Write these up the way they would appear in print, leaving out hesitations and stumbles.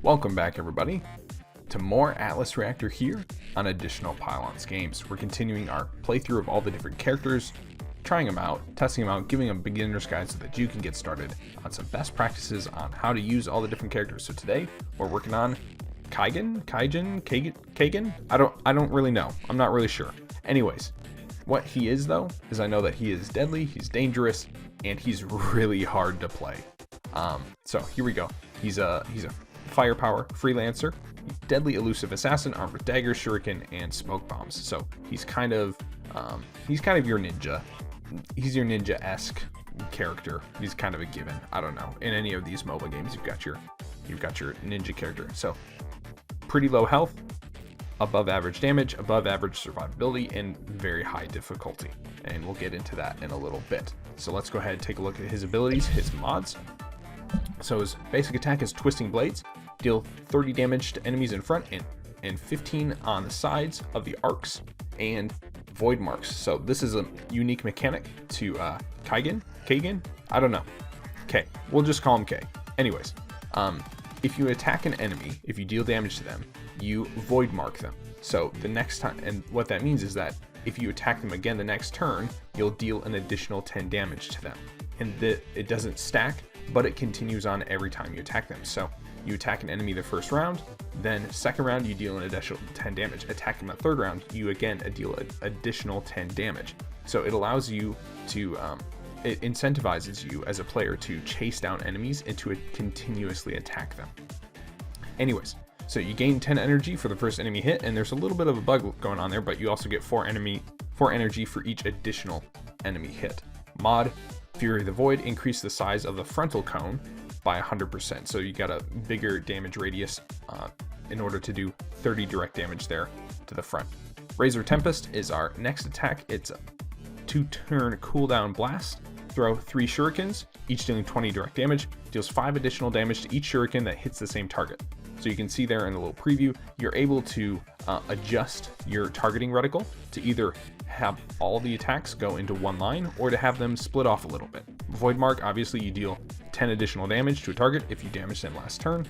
Welcome back, everybody, to more Atlas Reactor here on additional Pylons games. We're continuing our playthrough of all the different characters, trying them out, testing them out, giving a beginner's guide so that you can get started on some best practices on how to use all the different characters. So today we're working on Kaigin. I don't really know. I'm not really sure. Anyways, what he is though is I know that he is deadly, he's dangerous, and he's really hard to play. So here we go. He's a firepower freelancer, deadly elusive assassin armed with daggers, shuriken, and smoke bombs. So he's kind of your ninja. He's your ninja-esque character. He's kind of a given. I don't know. In any of these MOBA games, you've got your ninja character. So pretty low health, above average damage, above average survivability, and very high difficulty. And we'll get into that in a little bit. So let's go ahead and take a look at his abilities, his mods. So his basic attack is Twisting Blades, deal 30 damage to enemies in front and 15 on the sides of the arcs, and Void Marks. So this is a unique mechanic to Kaigin? I don't know. K. We'll just call him K. Anyways, if you attack an enemy, if you deal damage to them, you Void Mark them. So the next time, and what that means is that if you attack them again the next turn, you'll deal an additional 10 damage to them. And it doesn't stack, but it continues on every time you attack them. So you attack an enemy the first round, then second round you deal an additional 10 damage. Attack them the third round, you again deal an additional 10 damage. So it allows you to, it incentivizes you as a player to chase down enemies and to continuously attack them. Anyways, so you gain 10 energy for the first enemy hit, and there's a little bit of a bug going on there, but you also get 4 energy for each additional enemy hit. Mod Fury of the Void, increase the size of the frontal cone by 100%. So you got a bigger damage radius in order to do 30 direct damage there to the front. Razor Tempest is our next attack. It's a 2-turn cooldown blast. Throw 3 shurikens, each dealing 20 direct damage. Deals 5 additional damage to each shuriken that hits the same target. So you can see there in the little preview, you're able to adjust your targeting reticle to either have all the attacks go into one line or to have them split off a little bit. Void Mark, obviously you deal 10 additional damage to a target if you damage them last turn.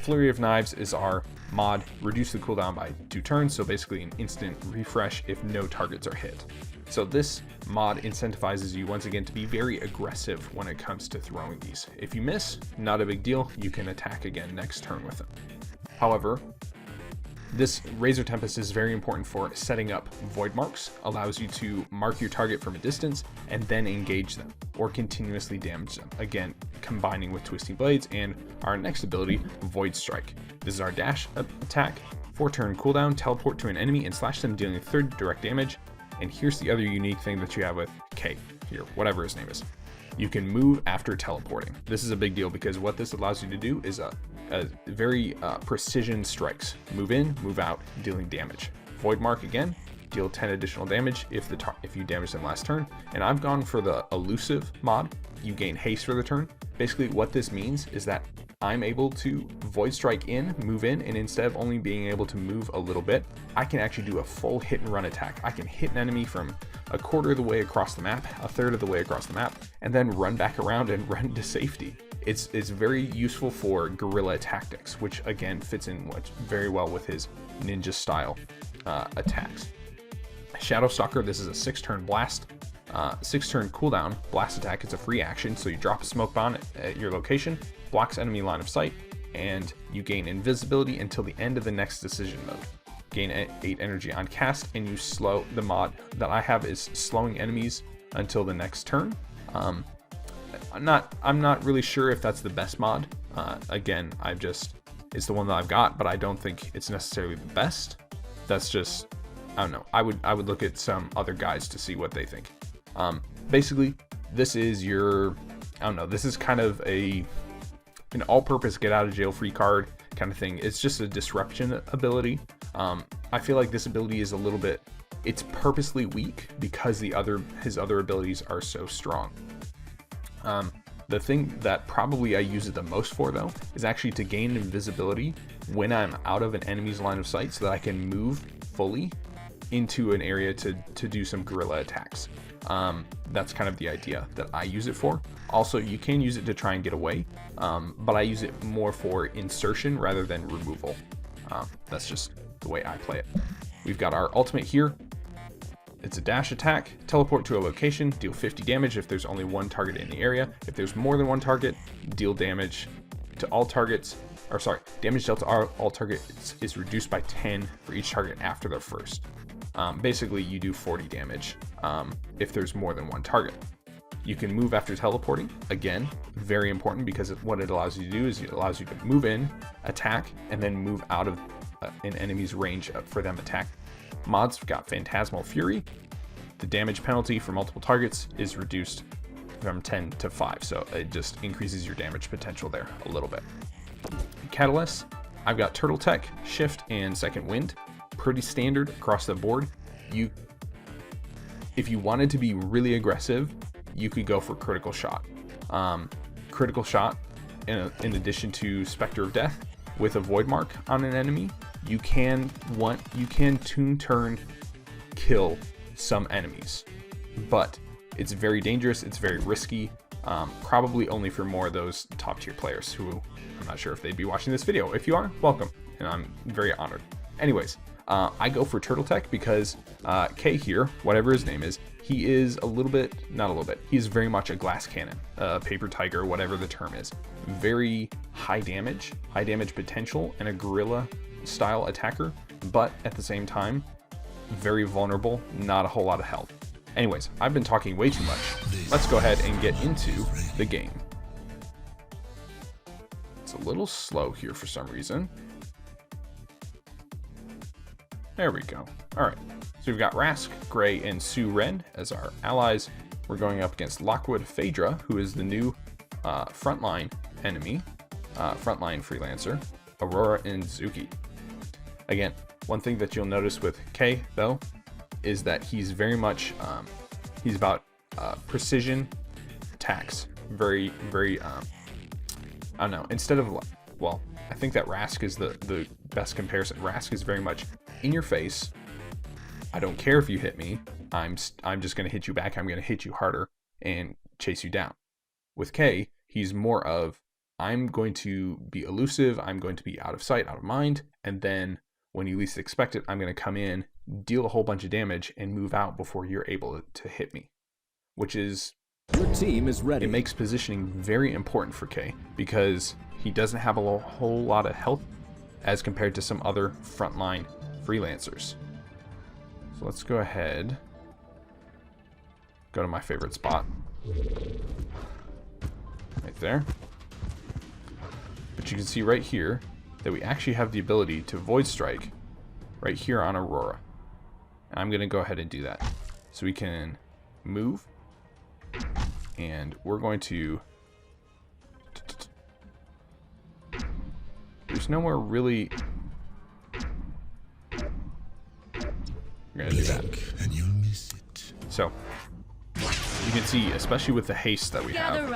Flurry of Knives is our mod, reduce the cooldown by 2 turns, so basically an instant refresh if no targets are hit. So this mod incentivizes you once again to be very aggressive when it comes to throwing these. If you miss, not a big deal, you can attack again next turn with them. However, this Razor Tempest is very important for setting up Void Marks, allows you to mark your target from a distance and then engage them or continuously damage them. Again, combining with Twisting Blades and our next ability, Void Strike. This is our dash attack, 4-turn cooldown, teleport to an enemy and slash them, dealing 30 direct damage. And here's the other unique thing that you have with K here, whatever his name is. You can move after teleporting. This is a big deal because what this allows you to do is a very precision strikes. Move in, move out, dealing damage. Void Mark again, deal 10 additional damage if you damage them last turn. And I've gone for the Elusive mod. You gain haste for the turn. Basically what this means is that I'm able to Void Strike in, move in, and instead of only being able to move a little bit, I can actually do a full hit and run attack. I can hit an enemy from a quarter of the way across the map, a third of the way across the map, and then run back around and run to safety. It's very useful for guerrilla tactics, which again fits in very well with his ninja style attacks. Shadow Stalker, this is a 6-turn blast, 6-turn cooldown blast attack. It's a free action, so you drop a smoke bomb at your location, blocks enemy line of sight, and you gain invisibility until the end of the next decision mode. Gain 8 energy on cast, and you slow. The mod that I have is slowing enemies until the next turn. I'm not really sure if that's the best mod. Again, it's the one that I've got, but I don't think it's necessarily the best. That's just, I don't know. I would look at some other guys to see what they think. Basically, this is your, I don't know. This is kind of an all-purpose get out of jail free card kind of thing. It's just a disruption ability. I feel like this ability is a little bit, it's purposely weak because his other abilities are so strong. The thing that probably I use it the most for though is actually to gain invisibility when I'm out of an enemy's line of sight so that I can move fully into an area to do some guerrilla attacks. That's kind of the idea that I use it for. Also, you can use it to try and get away, but I use it more for insertion rather than removal. That's just the way I play it. We've got our ultimate here. It's a dash attack, teleport to a location, deal 50 damage if there's only one target in the area. If there's more than one target, deal damage to all targets, or sorry, damage dealt to all targets is reduced by 10 for each target after the first. Basically, you do 40 damage if there's more than one target. You can move after teleporting. Again, very important, because what it allows you to do is it allows you to move in, attack, and then move out of an enemy's range for them attack. Mods, we've got Phantasmal Flurry. The damage penalty for multiple targets is reduced from 10 to 5, so it just increases your damage potential there a little bit. Catalyst, I've got Turtle Tech, Shift, and Second Wind. Pretty standard across the board. If you wanted to be really aggressive, you could go for Critical Shot. Critical Shot, in addition to Spectre of Death, with a Void Mark on an enemy, you can Toon Turn kill some enemies, but it's very dangerous, it's very risky, probably only for more of those top tier players who I'm not sure if they'd be watching this video. If you are, welcome, and I'm very honored. Anyways, I go for Turtle Tech because K here, whatever his name is, he is he's very much a glass cannon, paper tiger, whatever the term is. Very high damage potential, and a guerrilla style attacker, but at the same time, very vulnerable, not a whole lot of health. Anyways, I've been talking way too much. Let's go ahead and get into the game. It's a little slow here for some reason. There we go. All right, so we've got Rask, Gray, and Sue Ren as our allies. We're going up against Lockwood Phaedra, who is the new frontline enemy, frontline freelancer, Aurora, and Zuki. Again, one thing that you'll notice with K, though, is that he's very much, he's about precision attacks. Very, I don't know, instead of, well, I think that Rask is the best comparison. Rask is very much in your face. I don't care if you hit me. I'm just going to hit you back. I'm going to hit you harder and chase you down. With K, he's more of, I'm going to be elusive. I'm going to be out of sight, out of mind. And then when you least expect it, I'm going to come in, deal a whole bunch of damage, and move out before you're able to hit me. Which is, your team is ready. It makes positioning very important for K, because he doesn't have a whole lot of health as compared to some other frontline freelancers. So let's go ahead, go to my favorite spot. Right there. But you can see right here that we actually have the ability to Void Strike right here on Aurora. And I'm going to go ahead and do that. So we can move, and we're going to... There's nowhere really... We're going to do that. And you'll miss it. So, you can see, especially with the haste that we have,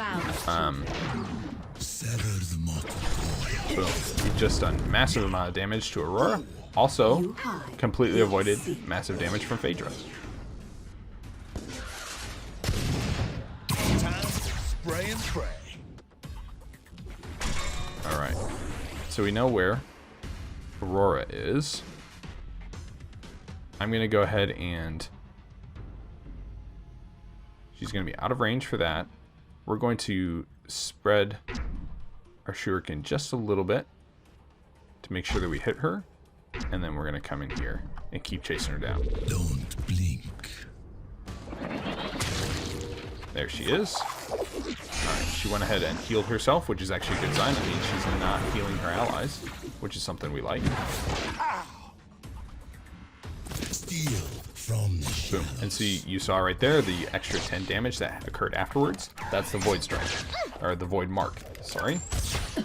Sever the mortal coil. boom, we've just done massive amount of damage to Aurora. Also, completely avoided massive damage from Phaedra. Time to spray and pray. Alright, so we know where Aurora is. I'm going to go ahead and... She's going to be out of range for that. We're going to spread our shuriken just a little bit to make sure that we hit her. And then we're going to come in here and keep chasing her down. Don't blink. There she is. Alright, she went ahead and healed herself, which is actually a good sign. That means she's not healing her allies, which is something we like. Steal from the Boom. And see, you saw right there the extra 10 damage that occurred afterwards. That's the Void Strike, or the Void Mark, sorry.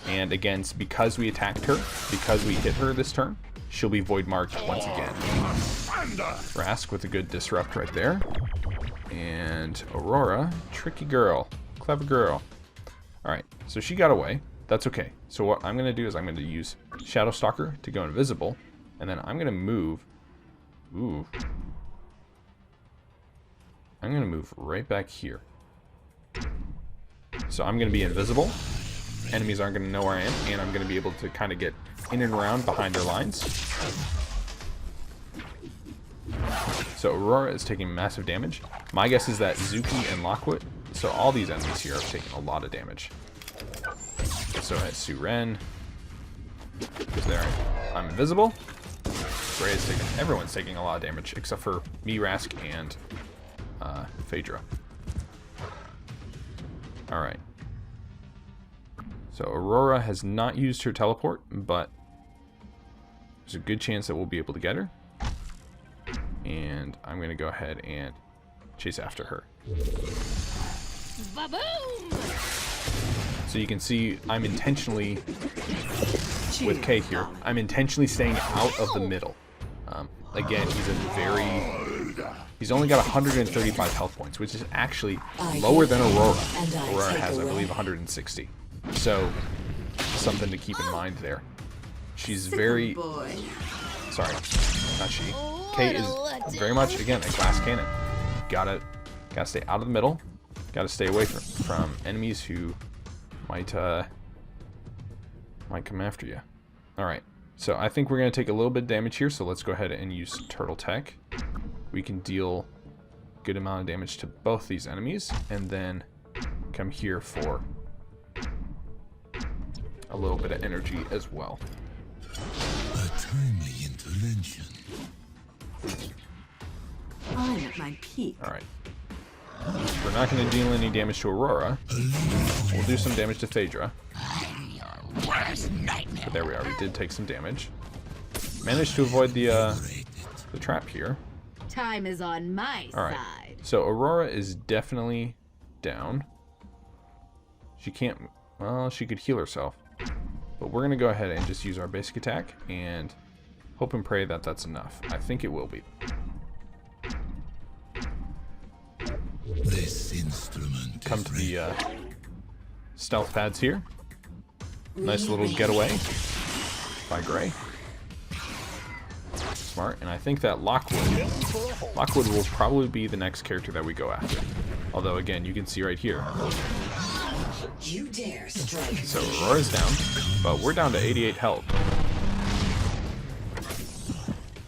And again, because we attacked her, because we hit her this turn, she'll be Void Marked once again. Rask with a good disrupt right there. And Aurora, tricky girl, clever girl. Alright, so she got away. That's okay. So what I'm going to do is I'm going to use Shadow Stalker to go invisible. And then I'm going to move Ooh. I'm going to move right back here. So I'm going to be invisible. Enemies aren't going to know where I am, and I'm going to be able to kind of get in and around behind their lines. So Aurora is taking massive damage. My guess is that Zuki and Lockwood, so all these enemies here are taking a lot of damage. So at Suren, because there I'm invisible. Gray is taking, everyone's taking a lot of damage except for me, Rask, and Phaedra. All right. So Aurora has not used her teleport, but there's a good chance that we'll be able to get her. And I'm going to go ahead and chase after her. Ba-boom! So you can see I'm intentionally, with Kay here, I'm intentionally staying out of the middle. Again, he's only got 135 health points, which is actually lower than Aurora. Aurora has, I believe, 160. So, something to keep in mind there. She's very, sorry, not she. Kay is very much, again, a glass cannon. Gotta stay out of the middle. Gotta stay away from enemies who might come after you. All right. So I think we're going to take a little bit of damage here, so let's go ahead and use Turtle Tech. We can deal a good amount of damage to both these enemies, and then come here for a little bit of energy as well. A timely intervention. I'm at my peak. Alright. We're not going to deal any damage to Aurora. We'll do some damage to Phaedra. But there we are, we did take some damage. Managed to avoid the trap here. Time is on my side. So Aurora is definitely down. She can't, well, she could heal herself. But we're going to go ahead and just use our basic attack and hope and pray that that's enough. I think it will be. This instrument Come to the stealth pads here. Nice little getaway by Gray. Smart. And I think that Lockwood will probably be the next character that we go after. Although, again, you can see right here. You dare strike. So Aurora's down, but we're down to 88 health.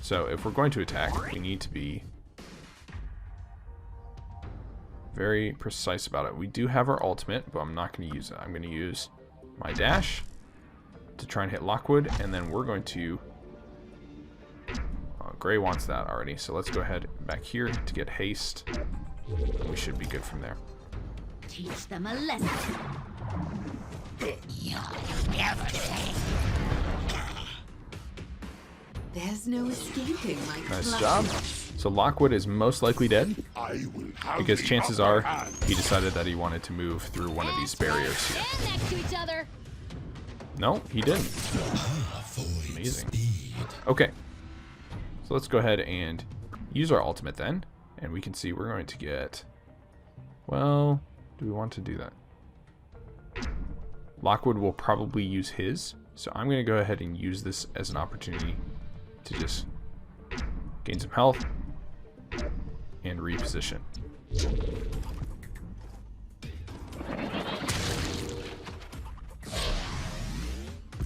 So if we're going to attack, we need to be very precise about it. We do have our ultimate, but I'm not going to use it. I'm going to use my dash to try and hit Lockwood, and then we're going to... Gray wants that already, so let's go ahead back here to get haste. We should be good from there. Teach them a lesson. There's no escaping my Nice job. So Lockwood is most likely dead, because chances are he decided that he wanted to move through one of these barriers here. Stand next to each other. No, he didn't. Amazing. Okay. So let's go ahead and use our ultimate then. And we can see we're going to get... Well, do we want to do that? Lockwood will probably use his. So I'm going to go ahead and use this as an opportunity to just gain some health and reposition.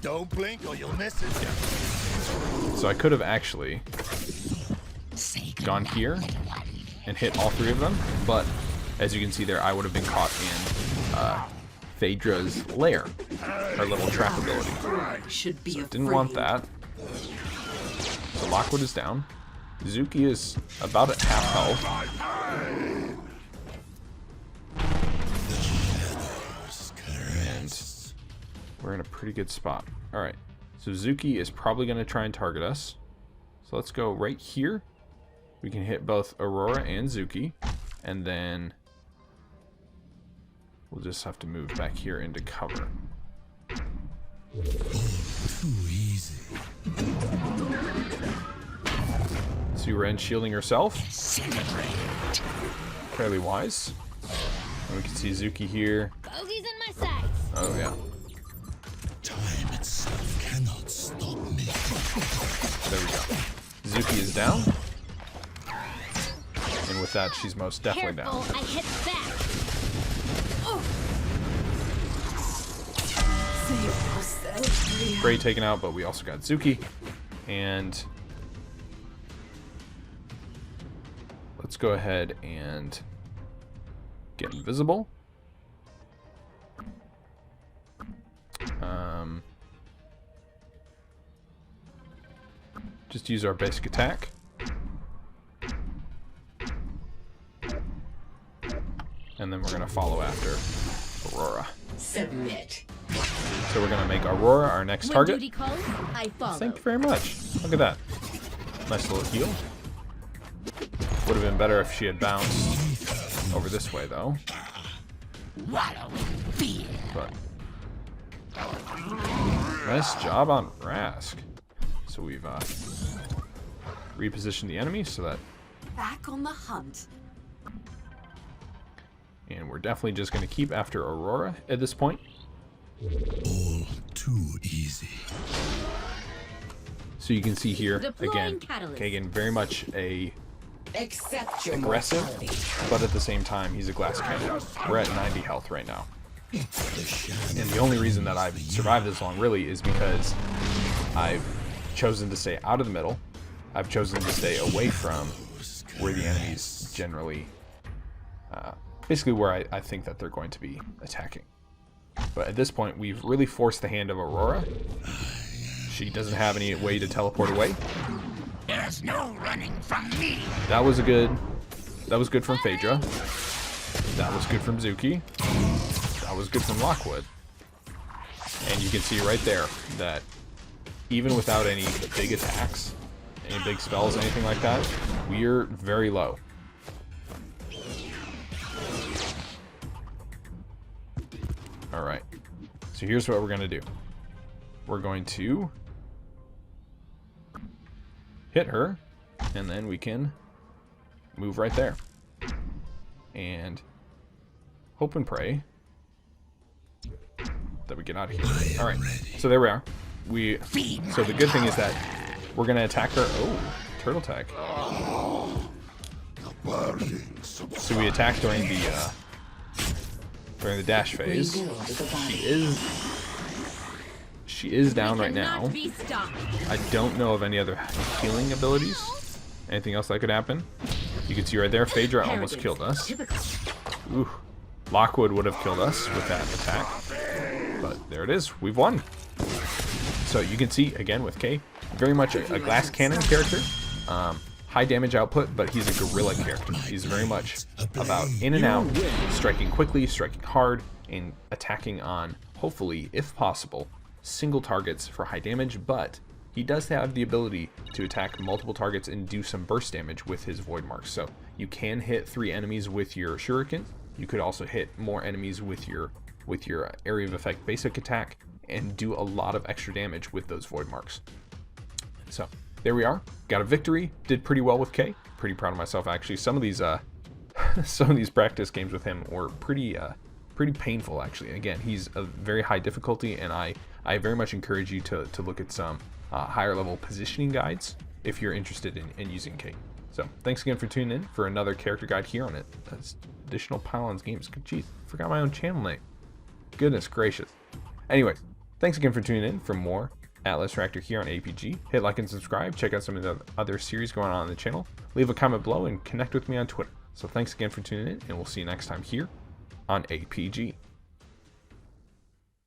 Don't blink or you'll miss it. Yeah. So I could have actually gone here and hit all three of them, but as you can see there, I would have been caught in Phaedra's lair, her little trap ability. Should be So didn't want that. So Lockwood is down. Zuki is about at half health. And we're in a pretty good spot. Alright, so Zuki is probably going to try and target us. So let's go right here. We can hit both Aurora and Zuki. And then we'll just have to move back here into cover. Too easy. Suren shielding herself. Fairly wise. And we can see Zuki here. Bogey's in my sights. Oh yeah. Time itself cannot stop me. There we go. Zuki is down. with that, she's most definitely Careful, down. I hit back. Gray taken out, but we also got Zuki. And let's go ahead and get invisible. Just use our basic attack. And then we're going to follow after Aurora. Submit. So we're going to make Aurora our next When target. duty calls, I follow. Thank you very much. Look at that. Nice little heal. Would have been better if she had bounced over this way, though. But nice job on Rask. So we've repositioned the enemy so that, Back on the hunt. and we're definitely just going to keep after Aurora at this point. All too easy. So you can see here Deploying again, catalyst. Kaigin very much a Accept your aggressive, mortality. but at the same time he's a glass cannon. We're at 90 health right now. The shadow And the only reason that I've survived this long really is because I've chosen to stay out of the middle. I've chosen to stay away from where the enemies generally, basically where I think that they're going to be attacking. But at this point, we've really forced the hand of Aurora. She doesn't have any way to teleport away. There's no running from me. That was good from Phaedra. That was good from Zuki. That was good from Lockwood. And you can see right there that even without any big attacks, any big spells, anything like that, we're very low. Alright. So here's what we're going to do. We're going to hit her, and then we can move right there. And hope and pray that we get out of here. Alright, so there we are. So the good thing is that we're going to attack her. Oh, turtle tag. So we attack during the dash phase. Rebuild the body. She is down right Cannot now. be stopped. I don't know of any other healing abilities. Anything else that could happen? You can see right there, Phaedra almost killed us. Typical. Ooh. Lockwood would have killed us with that attack. But there it is. We've won. So you can see, again, with Kay, very much a glass cannon character. High damage output, but he's a guerrilla character. He's very much about in and out, striking quickly, striking hard, and attacking on, hopefully, if possible, single targets for high damage, but he does have the ability to attack multiple targets and do some burst damage with his void marks. So you can hit 3 enemies with your shuriken. You could also hit more enemies with your area of effect basic attack and do a lot of extra damage with those void marks. So there we are. Got a victory. Did pretty well with Kay. Pretty proud of myself actually. Some of these practice games with him were pretty painful actually. Again, he's a very high difficulty, and I very much encourage you to look at some higher level positioning guides if you're interested in using Kay. So thanks again for tuning in for another character guide here on it. Additional Pylons Games. Jeez, forgot my own channel name. Goodness gracious. Anyways, thanks again for tuning in for more Atlas Reactor here on APG. Hit like and subscribe. Check out some of the other series going on the channel. Leave a comment below and connect with me on Twitter. So thanks again for tuning in, and we'll see you next time here on APG.